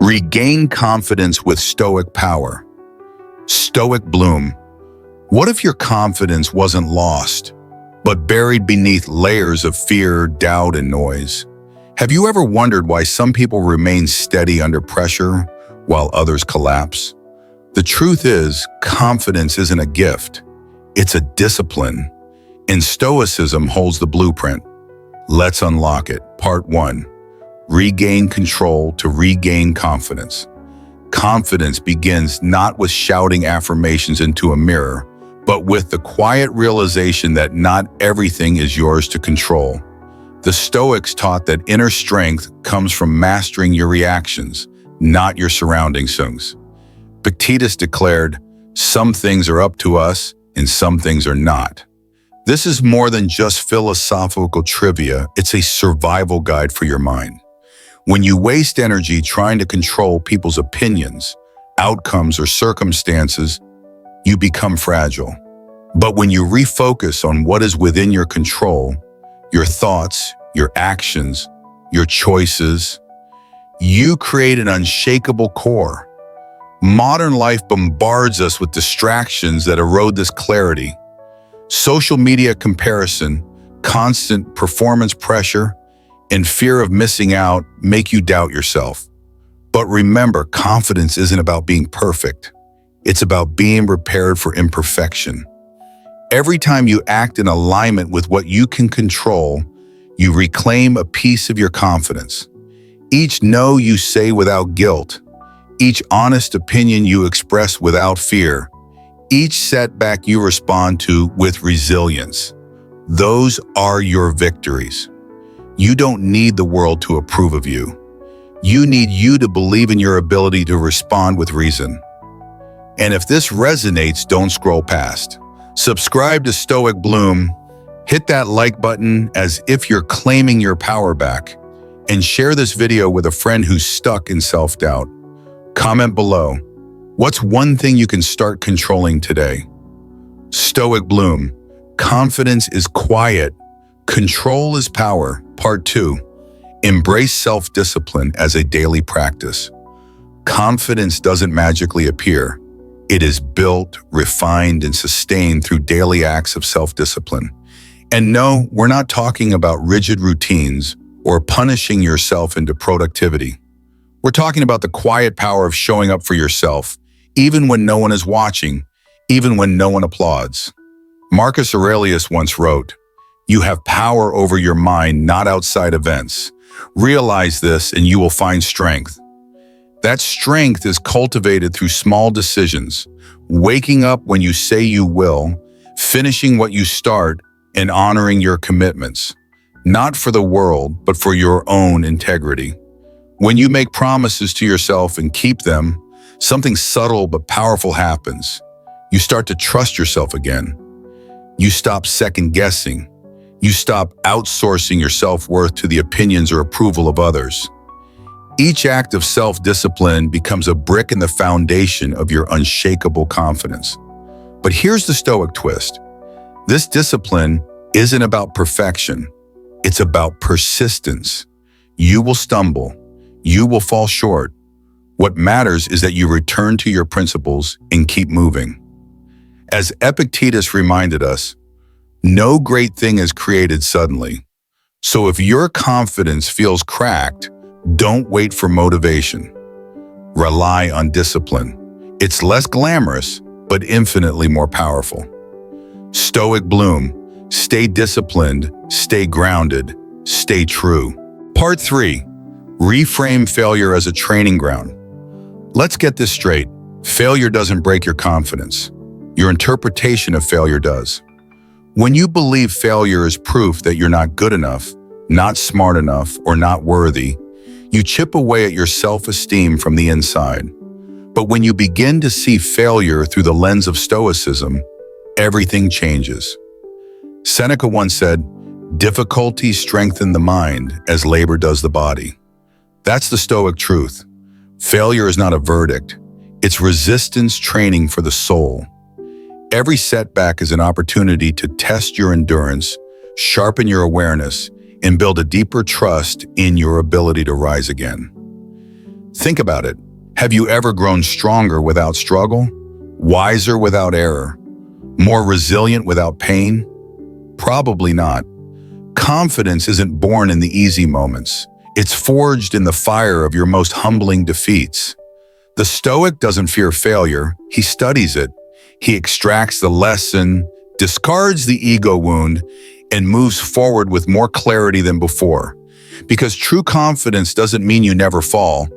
Regain confidence with Stoic power. Stoic bloom. What if your confidence wasn't lost, but buried beneath layers of fear, doubt, and noise? Have you ever wondered why some people remain steady under pressure while others collapse? The truth is, confidence isn't a gift. It's a discipline. And Stoicism holds the blueprint. Let's unlock it. Part 1. Regain control to regain confidence. Confidence begins not with shouting affirmations into a mirror, but with the quiet realization that not everything is yours to control. The Stoics taught that inner strength comes from mastering your reactions, not your surroundings. Epictetus declared, "Some things are up to us and some things are not." This is more than just philosophical trivia, it's a survival guide for your mind. When you waste energy trying to control people's opinions, outcomes, or circumstances, you become fragile. But when you refocus on what is within your control, your thoughts, your actions, your choices, you create an unshakable core. Modern life bombards us with distractions that erode this clarity. Social media comparison, constant performance pressure, and fear of missing out make you doubt yourself. But remember, confidence isn't about being perfect. It's about being prepared for imperfection. Every time you act in alignment with what you can control, you reclaim a piece of your confidence. Each no you say without guilt, each honest opinion you express without fear, each setback you respond to with resilience. Those are your victories. You don't need the world to approve of you. You need you to believe in your ability to respond with reason. And if this resonates, don't scroll past. Subscribe to Stoic Bloom, hit that like button as if you're claiming your power back, and share this video with a friend who's stuck in self-doubt. Comment below. What's one thing you can start controlling today? Stoic Bloom. Confidence is quiet. Control is power. Part 2. Embrace self-discipline as a daily practice. Confidence doesn't magically appear. It is built, refined, and sustained through daily acts of self-discipline. And no, we're not talking about rigid routines or punishing yourself into productivity. We're talking about the quiet power of showing up for yourself, even when no one is watching, even when no one applauds. Marcus Aurelius once wrote, "You have power over your mind, not outside events. Realize this and you will find strength." That strength is cultivated through small decisions, waking up when you say you will, finishing what you start, and honoring your commitments, not for the world, but for your own integrity. When you make promises to yourself and keep them, something subtle but powerful happens. You start to trust yourself again. You stop second-guessing. You stop outsourcing your self-worth to the opinions or approval of others. Each act of self-discipline becomes a brick in the foundation of your unshakable confidence. But here's the Stoic twist. This discipline isn't about perfection. It's about persistence. You will stumble. You will fall short. What matters is that you return to your principles and keep moving. As Epictetus reminded us, no great thing is created suddenly. So if your confidence feels cracked, don't wait for motivation. Rely on discipline. It's less glamorous, but infinitely more powerful. Stoic Bloom. Stay disciplined, stay grounded, stay true. Part 3. Reframe failure as a training ground. Let's get this straight. Failure doesn't break your confidence. Your interpretation of failure does. When you believe failure is proof that you're not good enough, not smart enough, or not worthy, you chip away at your self-esteem from the inside. But when you begin to see failure through the lens of Stoicism, everything changes. Seneca once said, "Difficulties strengthen the mind as labor does the body." That's the Stoic truth. Failure is not a verdict. It's resistance training for the soul. Every setback is an opportunity to test your endurance, sharpen your awareness, and build a deeper trust in your ability to rise again. Think about it. Have you ever grown stronger without struggle? Wiser without error? More resilient without pain? Probably not. Confidence isn't born in the easy moments. It's forged in the fire of your most humbling defeats. The Stoic doesn't fear failure, he studies it. He extracts the lesson, discards the ego wound, and moves forward with more clarity than before. Because true confidence doesn't mean you never fall,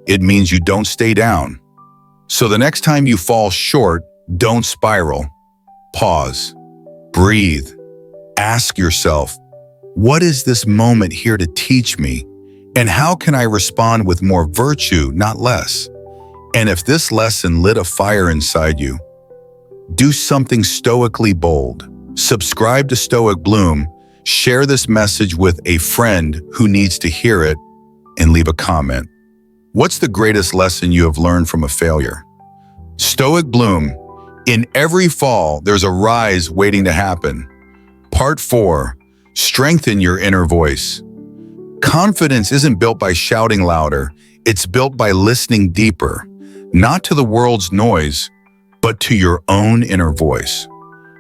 it means you don't stay down. So the next time you fall short, don't spiral. Pause. Breathe. Ask yourself, what is this moment here to teach me? And how can I respond with more virtue, not less? And if this lesson lit a fire inside you, do something stoically bold. Subscribe to Stoic Bloom, share this message with a friend who needs to hear it, and leave a comment. What's the greatest lesson you have learned from a failure? Stoic Bloom, in every fall, there's a rise waiting to happen. Part 4, strengthen your inner voice. Confidence isn't built by shouting louder, it's built by listening deeper, not to the world's noise, but to your own inner voice.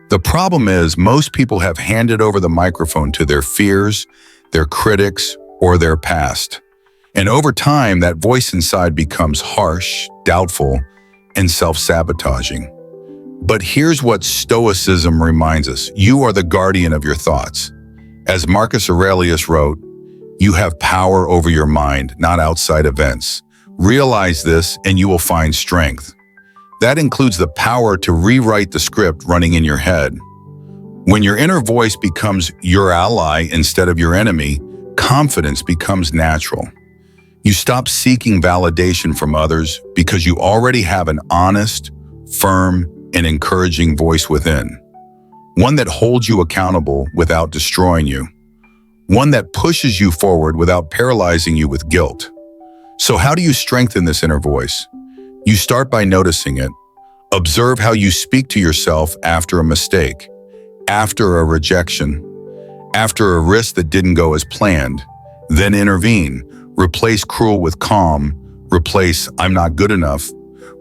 The problem is most people have handed over the microphone to their fears, their critics, or their past. And over time, that voice inside becomes harsh, doubtful, and self-sabotaging. But here's what Stoicism reminds us. You are the guardian of your thoughts. As Marcus Aurelius wrote, you have power over your mind, not outside events. Realize this and you will find strength. That includes the power to rewrite the script running in your head. When your inner voice becomes your ally instead of your enemy, confidence becomes natural. You stop seeking validation from others because you already have an honest, firm, and encouraging voice within. One that holds you accountable without destroying you. One that pushes you forward without paralyzing you with guilt. So how do you strengthen this inner voice? You start by noticing it. Observe how you speak to yourself after a mistake, after a rejection, after a risk that didn't go as planned. Then intervene. Replace cruel with calm. Replace I'm not good enough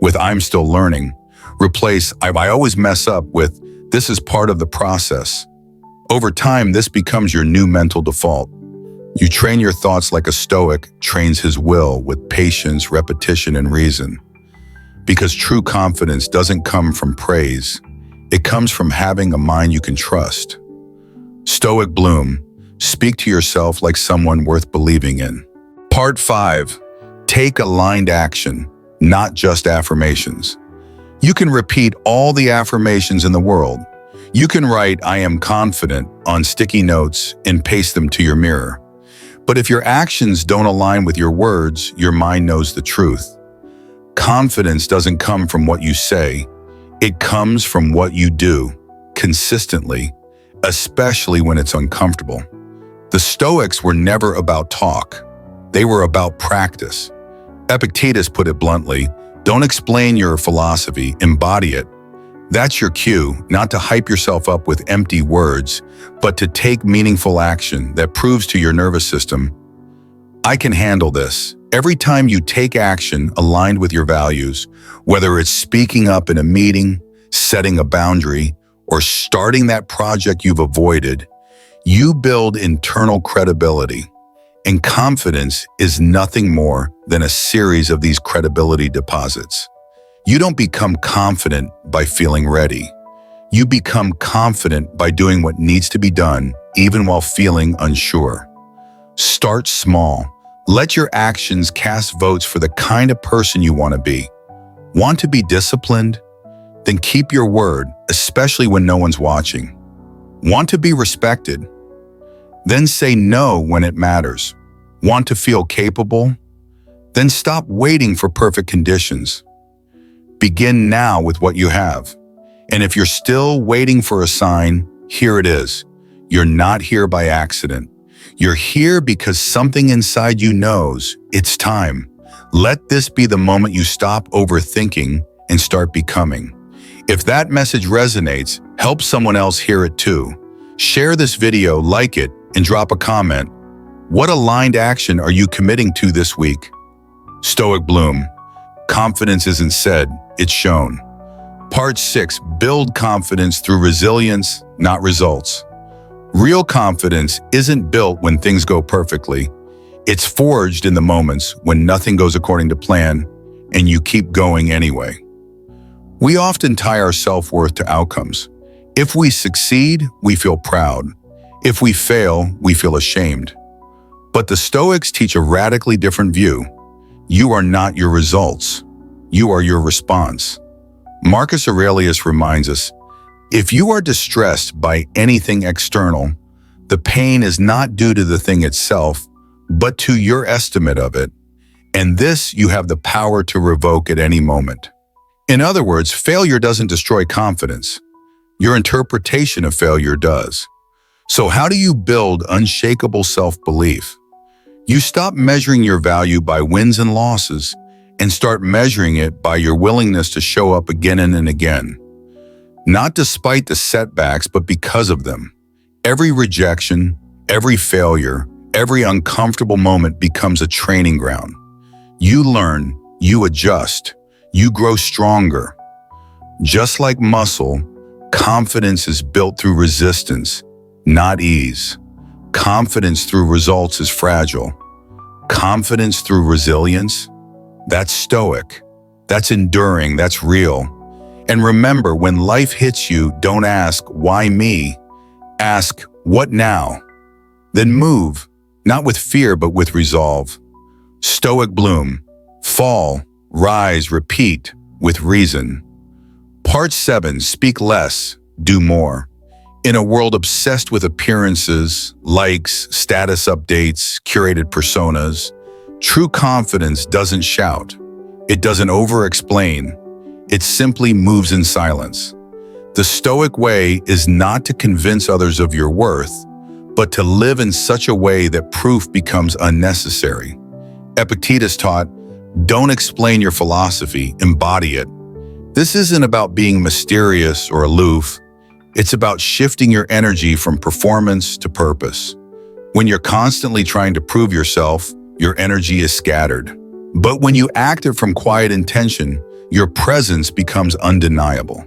with I'm still learning. Replace I always mess up with this is part of the process. Over time, this becomes your new mental default. You train your thoughts like a Stoic trains his will with patience, repetition, and reason. Because true confidence doesn't come from praise. It comes from having a mind you can trust. Stoic Bloom, speak to yourself like someone worth believing in. Part 5, take aligned action, not just affirmations. You can repeat all the affirmations in the world. You can write, I am confident, on sticky notes and paste them to your mirror. But if your actions don't align with your words, your mind knows the truth. Confidence doesn't come from what you say. It comes from what you do, consistently, especially when it's uncomfortable. The Stoics were never about talk. They were about practice. Epictetus put it bluntly, don't explain your philosophy, embody it. That's your cue, not to hype yourself up with empty words, but to take meaningful action that proves to your nervous system, I can handle this. Every time you take action aligned with your values, whether it's speaking up in a meeting, setting a boundary, or starting that project you've avoided, you build internal credibility. And confidence is nothing more than a series of these credibility deposits. You don't become confident by feeling ready. You become confident by doing what needs to be done, even while feeling unsure. Start small. Let your actions cast votes for the kind of person you want to be. Want to be disciplined? Then keep your word, especially when no one's watching. Want to be respected? Then say no when it matters. Want to feel capable? Then stop waiting for perfect conditions. Begin now with what you have. And if you're still waiting for a sign, here it is. You're not here by accident. You're here because something inside you knows it's time. Let this be the moment you stop overthinking and start becoming. If that message resonates, help someone else hear it too. Share this video, like it, and drop a comment. What aligned action are you committing to this week? Stoic bloom. Confidence isn't said, it's shown. Part 6. Build confidence through resilience, not results. Real confidence isn't built when things go perfectly. It's forged in the moments when nothing goes according to plan and you keep going anyway. We often tie our self-worth to outcomes. If we succeed, we feel proud. If we fail, we feel ashamed. But the Stoics teach a radically different view. You are not your results. You are your response. Marcus Aurelius reminds us, if you are distressed by anything external, the pain is not due to the thing itself, but to your estimate of it. And this you have the power to revoke at any moment. In other words, failure doesn't destroy confidence. Your interpretation of failure does. So how do you build unshakable self-belief? You stop measuring your value by wins and losses and start measuring it by your willingness to show up again and again. Not despite the setbacks, but because of them. Every rejection, every failure, every uncomfortable moment becomes a training ground. You learn, you adjust, you grow stronger. Just like muscle, confidence is built through resistance, not ease. Confidence through results is fragile. Confidence through resilience, that's stoic. That's enduring, that's real. And remember, when life hits you, don't ask, why me? Ask, what now? Then move, not with fear, but with resolve. Stoic bloom, fall, rise, repeat, with reason. Part 7, speak less, do more. In a world obsessed with appearances, likes, status updates, curated personas, true confidence doesn't shout. It doesn't over-explain. It simply moves in silence. The Stoic way is not to convince others of your worth, but to live in such a way that proof becomes unnecessary. Epictetus taught, don't explain your philosophy, embody it. This isn't about being mysterious or aloof. It's about shifting your energy from performance to purpose. When you're constantly trying to prove yourself, your energy is scattered. But when you act it from quiet intention, your presence becomes undeniable.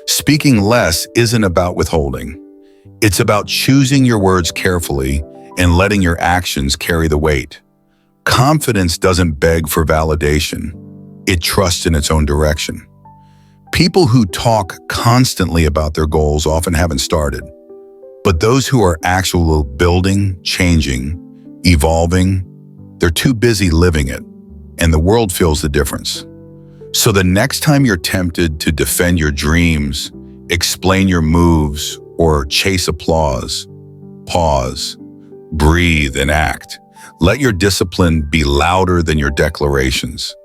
Speaking less isn't about withholding. It's about choosing your words carefully and letting your actions carry the weight. Confidence doesn't beg for validation. It trusts in its own direction. People who talk constantly about their goals often haven't started. But those who are actually building, changing, evolving, they're too busy living it, and the world feels the difference. So the next time you're tempted to defend your dreams, explain your moves, or chase applause, pause, breathe, and act. Let your discipline be louder than your declarations.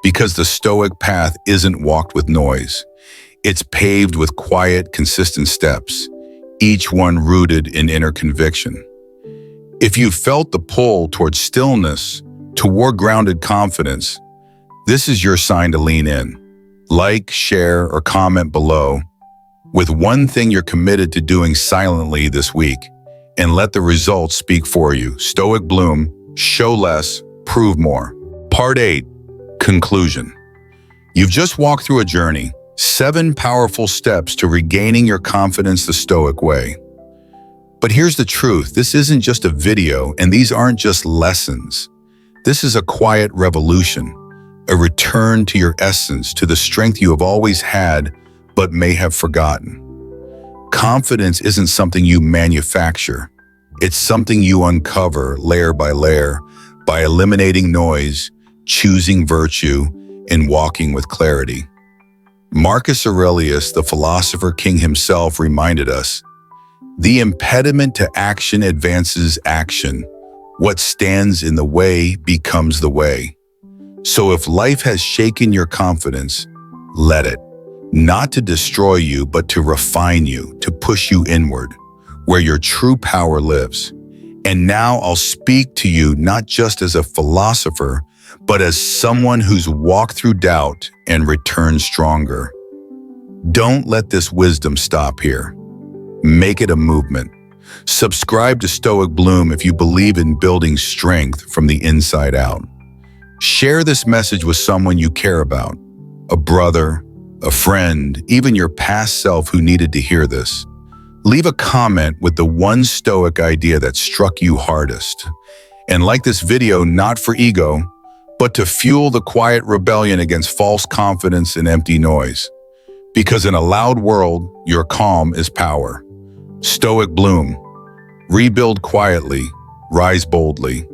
Because the Stoic path isn't walked with noise. It's paved with quiet, consistent steps, each one rooted in inner conviction. If you felt the pull towards stillness, toward grounded confidence, this is your sign to lean in. Like, share, or comment below with one thing you're committed to doing silently this week, and let the results speak for you. Stoic bloom, show less, prove more. Part 8. Conclusion. You've just walked through a journey, 7 powerful steps to regaining your confidence the Stoic way. But here's the truth, this isn't just a video, and these aren't just lessons. This is a quiet revolution, a return to your essence, to the strength you have always had, but may have forgotten. Confidence isn't something you manufacture. It's something you uncover layer by layer, by eliminating noise, choosing virtue, and walking with clarity. Marcus Aurelius, the philosopher king himself, reminded us, the impediment to action advances action. What stands in the way becomes the way. So if life has shaken your confidence, let it. Not to destroy you, but to refine you, to push you inward, where your true power lives. And now I'll speak to you not just as a philosopher, but as someone who's walked through doubt and returned stronger. Don't let this wisdom stop here. Make it a movement. Subscribe to Stoic Bloom if you believe in building strength from the inside out. Share this message with someone you care about, a brother, a friend, even your past self who needed to hear this. Leave a comment with the one Stoic idea that struck you hardest. And like this video not for ego, but to fuel the quiet rebellion against false confidence and empty noise. Because in a loud world, your calm is power. Stoic bloom. Rebuild quietly, rise boldly.